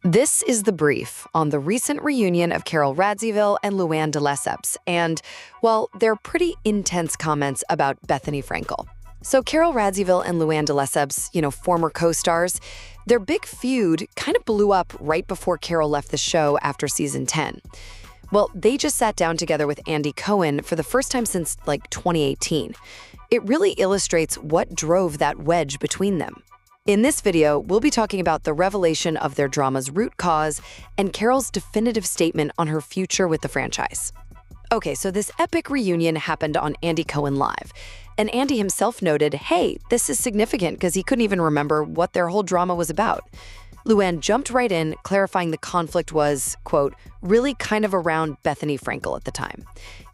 This is the brief on the recent reunion of Carole Radziwill and Luann de Lesseps, and, well, they're pretty intense comments about Bethenny Frankel. So Carole Radziwill and Luann de Lesseps, former co-stars, their big feud kind of blew up right before Carole left the show after season 10. Well, they just sat down together with Andy Cohen for the first time since, 2018. It really illustrates what drove that wedge between them. In this video, we'll be talking about the revelation of their drama's root cause and Carole's definitive statement on her future with the franchise. Okay, so this epic reunion happened on Andy Cohen Live, and Andy himself noted, hey, this is significant because he couldn't even remember what their whole drama was about. Luann jumped right in, clarifying the conflict was, quote, really kind of around Bethenny Frankel at the time.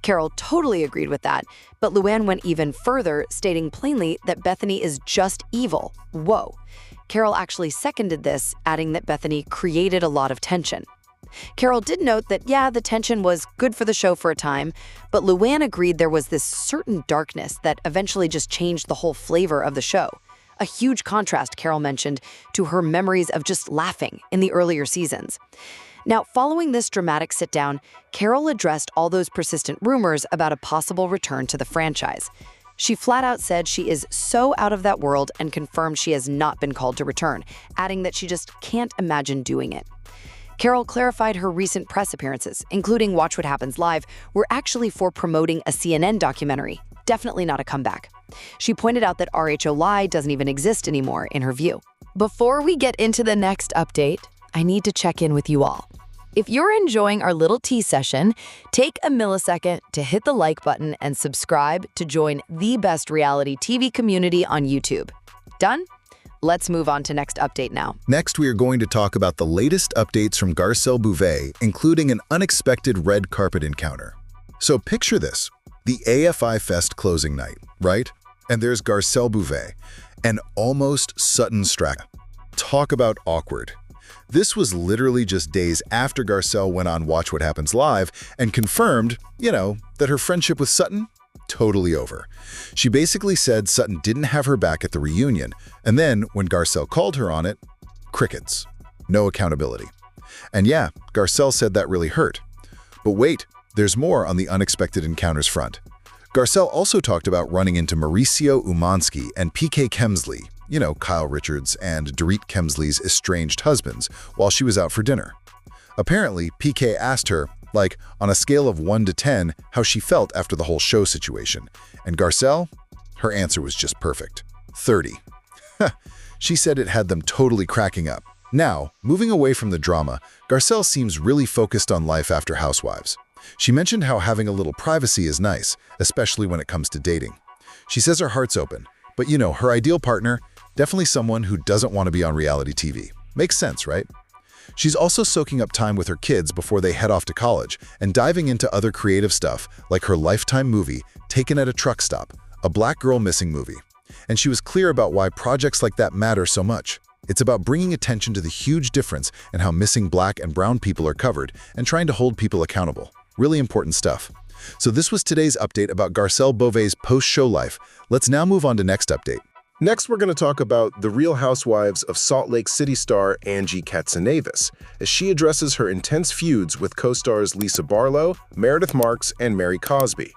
Carole totally agreed with that, but Luann went even further, stating plainly that Bethenny is just evil. Whoa. Carole actually seconded this, adding that Bethenny created a lot of tension. Carole did note that, yeah, the tension was good for the show for a time, but Luann agreed there was this certain darkness that eventually just changed the whole flavor of the show. A huge contrast, Carole mentioned, to her memories of just laughing in the earlier seasons. Now, following this dramatic sit-down, Carole addressed all those persistent rumors about a possible return to the franchise. She flat out said she is so out of that world and confirmed she has not been called to return, adding that she just can't imagine doing it. Carole clarified her recent press appearances, including Watch What Happens Live, were actually for promoting a CNN documentary, definitely not a comeback. She pointed out that RHOSLC doesn't even exist anymore, in her view. Before we get into the next update, I need to check in with you all. If you're enjoying our little tea session, take a millisecond to hit the like button and subscribe to join the best reality TV community on YouTube. Done? Let's move on to next update now. Next, we are going to talk about the latest updates from Garcelle Beauvais, including an unexpected red carpet encounter. So picture this, the AFI Fest closing night, right? And there's Garcelle Beauvais and almost Sutton Stracke. Talk about awkward. This was literally just days after Garcelle went on Watch What Happens Live and confirmed, that her friendship with Sutton, totally over. She basically said Sutton didn't have her back at the reunion, and then when Garcelle called her on it, crickets. No accountability. And yeah, Garcelle said that really hurt. But wait, there's more on the unexpected encounters front. Garcelle also talked about running into Mauricio Umansky and PK Kemsley, Kyle Richards and Dorit Kemsley's estranged husbands, while she was out for dinner. Apparently, PK asked her, on a scale of 1 to 10, how she felt after the whole show situation. And Garcelle, her answer was just perfect. 30. She said it had them totally cracking up. Now, moving away from the drama, Garcelle seems really focused on life after Housewives. She mentioned how having a little privacy is nice, especially when it comes to dating. She says her heart's open, but her ideal partner, definitely someone who doesn't want to be on reality TV. Makes sense, right? She's also soaking up time with her kids before they head off to college and diving into other creative stuff like her Lifetime movie, Taken at a Truck Stop, a black girl missing movie. And she was clear about why projects like that matter so much. It's about bringing attention to the huge difference in how missing black and brown people are covered and trying to hold people accountable. Really important stuff. So this was today's update about Garcelle Beauvais' post-show life. Let's now move on to next update. Next, we're going to talk about the Real Housewives of Salt Lake City star Angie Katsanevas, as she addresses her intense feuds with co-stars Lisa Barlow, Meredith Marks, and Mary Cosby.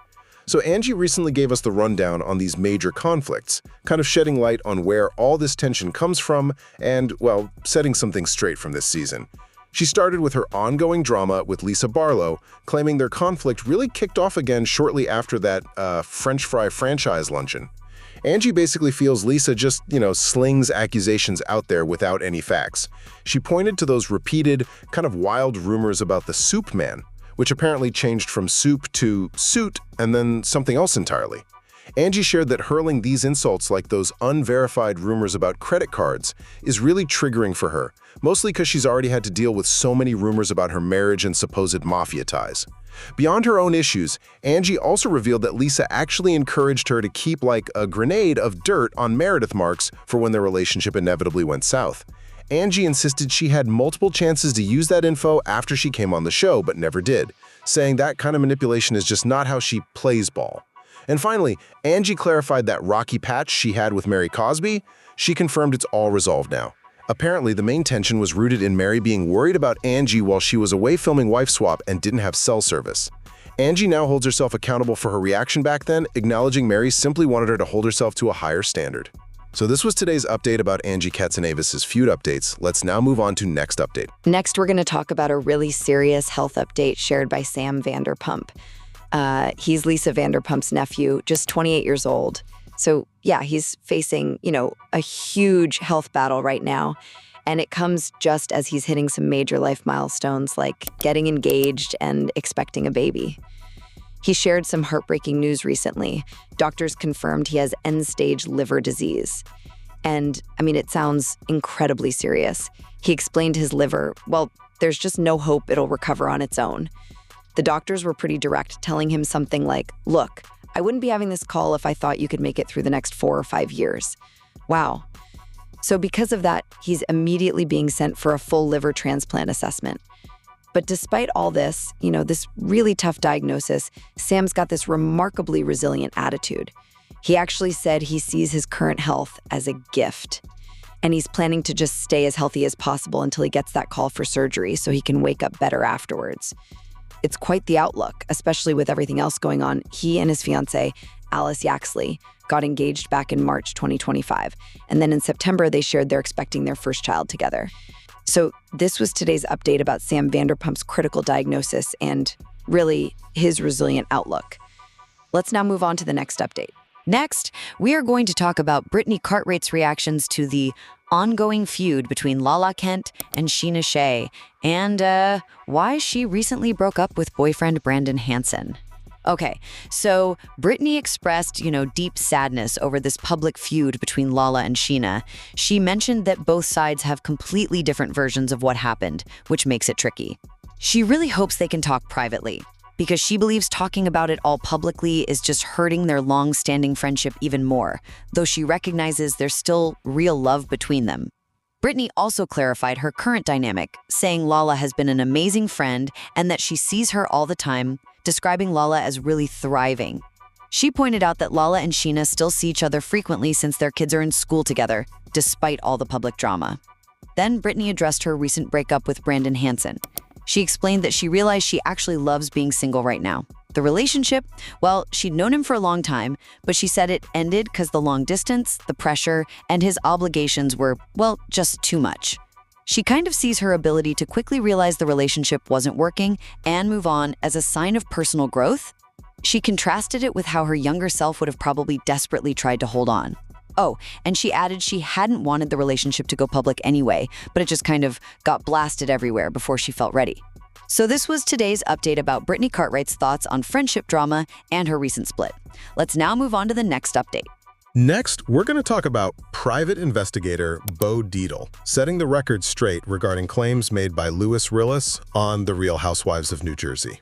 So Angie recently gave us the rundown on these major conflicts, kind of shedding light on where all this tension comes from and, well, setting something straight from this season. She started with her ongoing drama with Lisa Barlow, claiming their conflict really kicked off again shortly after that French fry franchise luncheon. Angie basically feels Lisa just, slings accusations out there without any facts. She pointed to those repeated, kind of wild rumors about the Soup Man, which apparently changed from soup to suit and then something else entirely. Angie shared that hurling these insults like those unverified rumors about credit cards is really triggering for her, mostly because she's already had to deal with so many rumors about her marriage and supposed mafia ties. Beyond her own issues, Angie also revealed that Lisa actually encouraged her to keep like a grenade of dirt on Meredith Marks for when their relationship inevitably went south. Angie insisted she had multiple chances to use that info after she came on the show, but never did, saying that kind of manipulation is just not how she plays ball. And finally, Angie clarified that rocky patch she had with Mary Cosby. She confirmed it's all resolved now. Apparently, the main tension was rooted in Mary being worried about Angie while she was away filming Wife Swap and didn't have cell service. Angie now holds herself accountable for her reaction back then, acknowledging Mary simply wanted her to hold herself to a higher standard. So this was today's update about Angie Katsanevas' feud updates. Let's now move on to next update. Next, we're going to talk about a really serious health update shared by Sam Vanderpump. He's Lisa Vanderpump's nephew, just 28 years old. So yeah, he's facing, a huge health battle right now. And it comes just as he's hitting some major life milestones like getting engaged and expecting a baby. He shared some heartbreaking news recently. Doctors confirmed he has end-stage liver disease. And, it sounds incredibly serious. He explained his liver, there's just no hope it'll recover on its own. The doctors were pretty direct, telling him something like, "Look, I wouldn't be having this call if I thought you could make it through the next 4 or 5 years." Wow. So because of that, he's immediately being sent for a full liver transplant assessment. But despite all this, this really tough diagnosis, Sam's got this remarkably resilient attitude. He actually said he sees his current health as a gift. And he's planning to just stay as healthy as possible until he gets that call for surgery so he can wake up better afterwards. It's quite the outlook, especially with everything else going on. He and his fiancée, Alice Yaxley, got engaged back in March 2025. And then in September, they shared they're expecting their first child together. So this was today's update about Sam Vanderpump's critical diagnosis and, really, his resilient outlook. Let's now move on to the next update. Next, we are going to talk about Brittany Cartwright's reactions to the ongoing feud between Lala Kent and Scheana Shay, and why she recently broke up with boyfriend Brandon Hanson. Okay, so Brittany expressed, deep sadness over this public feud between Lala and Scheana. She mentioned that both sides have completely different versions of what happened, which makes it tricky. She really hopes they can talk privately, because she believes talking about it all publicly is just hurting their long-standing friendship even more, though she recognizes there's still real love between them. Brittany also clarified her current dynamic, saying Lala has been an amazing friend and that she sees her all the time, describing Lala as really thriving. She pointed out that Lala and Scheana still see each other frequently since their kids are in school together, despite all the public drama. Then Brittany addressed her recent breakup with Brandon Hanson. She explained that she realized she actually loves being single right now. The relationship, she'd known him for a long time, but she said it ended because the long distance, the pressure, and his obligations were, just too much. She kind of sees her ability to quickly realize the relationship wasn't working and move on as a sign of personal growth. She contrasted it with how her younger self would have probably desperately tried to hold on. Oh, and she added she hadn't wanted the relationship to go public anyway, but it just kind of got blasted everywhere before she felt ready. So this was today's update about Brittany Cartwright's thoughts on friendship drama and her recent split. Let's now move on to the next update. Next, we're going to talk about private investigator Beau Dietl setting the record straight regarding claims made by Ruelas on The Real Housewives of New Jersey.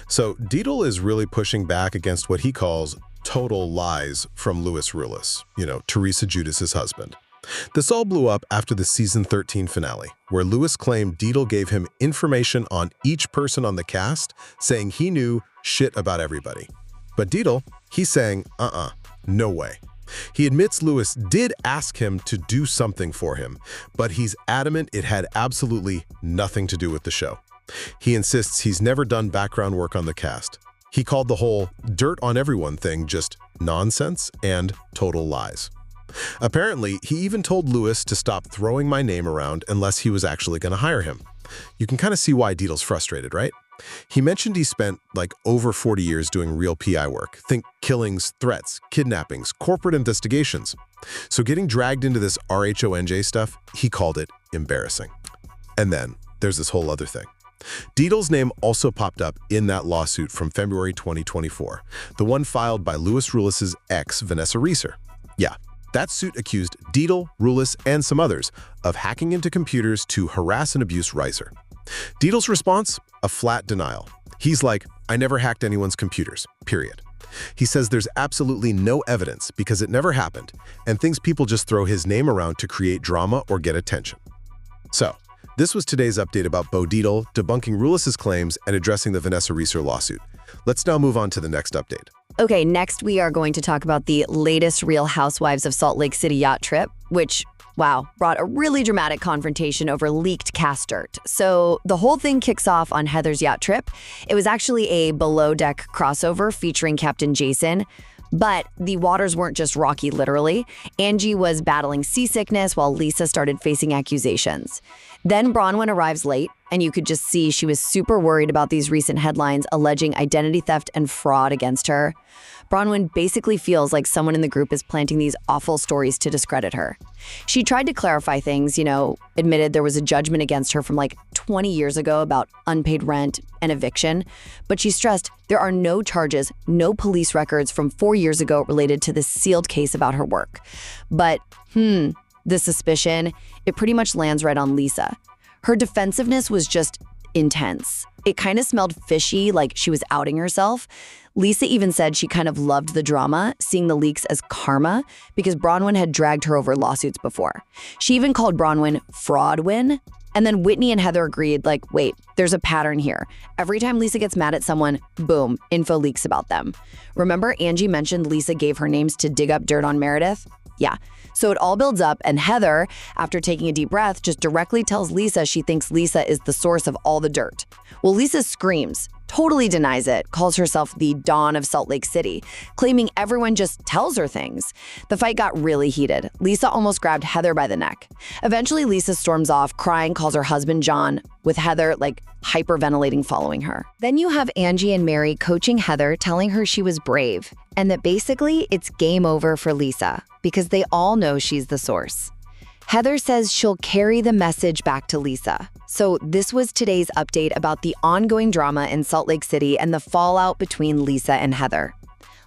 So Dietl is really pushing back against what he calls total lies from Ruelas, Teresa Giudice's husband. This all blew up after the season 13 finale, where Lewis claimed Dietl gave him information on each person on the cast, saying he knew shit about everybody. But Dietl, he's saying, no way. He admits Lewis did ask him to do something for him, but he's adamant it had absolutely nothing to do with the show. He insists he's never done background work on the cast. He called the whole dirt on everyone thing just nonsense and total lies. Apparently, he even told Lewis to stop throwing my name around unless he was actually going to hire him. You can kind of see why Dietl's frustrated, right? He mentioned he spent over 40 years doing real PI work. Think killings, threats, kidnappings, corporate investigations. So getting dragged into this RHONJ stuff, he called it embarrassing. And then there's this whole other thing. Dietl's name also popped up in that lawsuit from February 2024, the one filed by Louis Ruelas' ex, Vanessa Reeser. Yeah, that suit accused Dietl, Ruelas, and some others of hacking into computers to harass and abuse Reiser. Dietl's response? A flat denial. He's like, I never hacked anyone's computers, period. He says there's absolutely no evidence because it never happened and thinks people just throw his name around to create drama or get attention. So, this was today's update about Beau Dietl, debunking Ruelas' claims and addressing the Vanessa Reeser lawsuit. Let's now move on to the next update. Okay, next we are going to talk about the latest Real Housewives of Salt Lake City yacht trip, which Wow, brought a really dramatic confrontation over leaked cast dirt. So the whole thing kicks off on Heather's yacht trip. It was actually a below-deck crossover featuring Captain Jason. But the waters weren't just rocky, literally. Angie was battling seasickness while Lisa started facing accusations. Then Bronwyn arrives late, and you could just see she was super worried about these recent headlines alleging identity theft and fraud against her. Bronwyn basically feels like someone in the group is planting these awful stories to discredit her. She tried to clarify things, admitted there was a judgment against her from like 20 years ago about unpaid rent and eviction, but she stressed there are no charges, no police records from 4 years ago related to this sealed case about her work. But, the suspicion, it pretty much lands right on Lisa. Her defensiveness was just intense. It kind of smelled fishy, like she was outing herself. Lisa even said she kind of loved the drama, seeing the leaks as karma, because Bronwyn had dragged her over lawsuits before. She even called Bronwyn Fraudwyn. And then Whitney and Heather agreed, like, wait, there's a pattern here. Every time Lisa gets mad at someone, boom, info leaks about them. Remember Angie mentioned Lisa gave her names to dig up dirt on Meredith? Yeah. So it all builds up, and Heather, after taking a deep breath, just directly tells Lisa she thinks Lisa is the source of all the dirt. Well, Lisa screams, totally denies it, calls herself the Dawn of Salt Lake City, claiming everyone just tells her things. The fight got really heated. Lisa almost grabbed Heather by the neck. Eventually, Lisa storms off, crying, calls her husband John, with Heather, hyperventilating following her. Then you have Angie and Mary coaching Heather, telling her she was brave, and that basically it's game over for Lisa, because they all know she's the source. Heather says she'll carry the message back to Lisa. So this was today's update about the ongoing drama in Salt Lake City and the fallout between Lisa and Heather.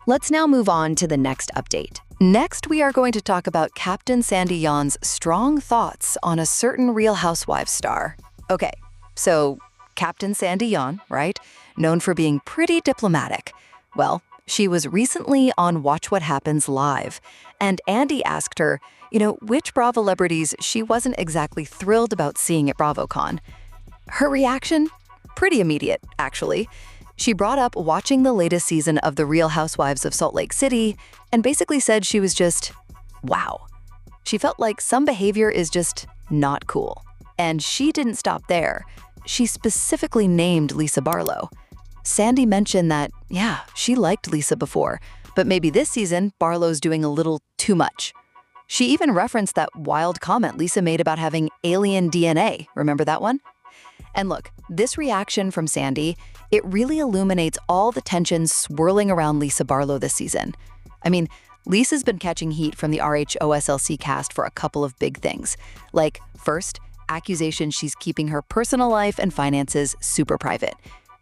Let's now move on to the next update. Next, we are going to talk about Captain Sandy Yawn's strong thoughts on a certain Real Housewives star. Okay, so Captain Sandy Yawn, right? Known for being pretty diplomatic. Well, she was recently on Watch What Happens Live, and Andy asked her, which Bravo celebrities she wasn't exactly thrilled about seeing at BravoCon. Her reaction? Pretty immediate, actually. She brought up watching the latest season of The Real Housewives of Salt Lake City and basically said she was just, wow. She felt like some behavior is just not cool. And she didn't stop there. She specifically named Lisa Barlow. Sandy mentioned that, yeah, she liked Lisa before, but maybe this season, Barlow's doing a little too much. She even referenced that wild comment Lisa made about having alien DNA. Remember that one? And look, this reaction from Sandy, it really illuminates all the tensions swirling around Lisa Barlow this season. I mean, Lisa's been catching heat from the RHOSLC cast for a couple of big things. Like, first, accusations she's keeping her personal life and finances super private.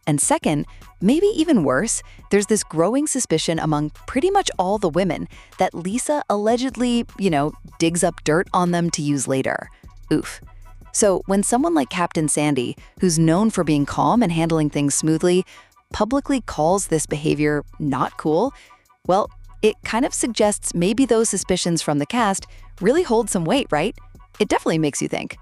And second, maybe even worse, there's this growing suspicion among pretty much all the women that Lisa allegedly, digs up dirt on them to use later. Oof. So when someone like Captain Sandy, who's known for being calm and handling things smoothly, publicly calls this behavior not cool, well, it kind of suggests maybe those suspicions from the cast really hold some weight, right? It definitely makes you think.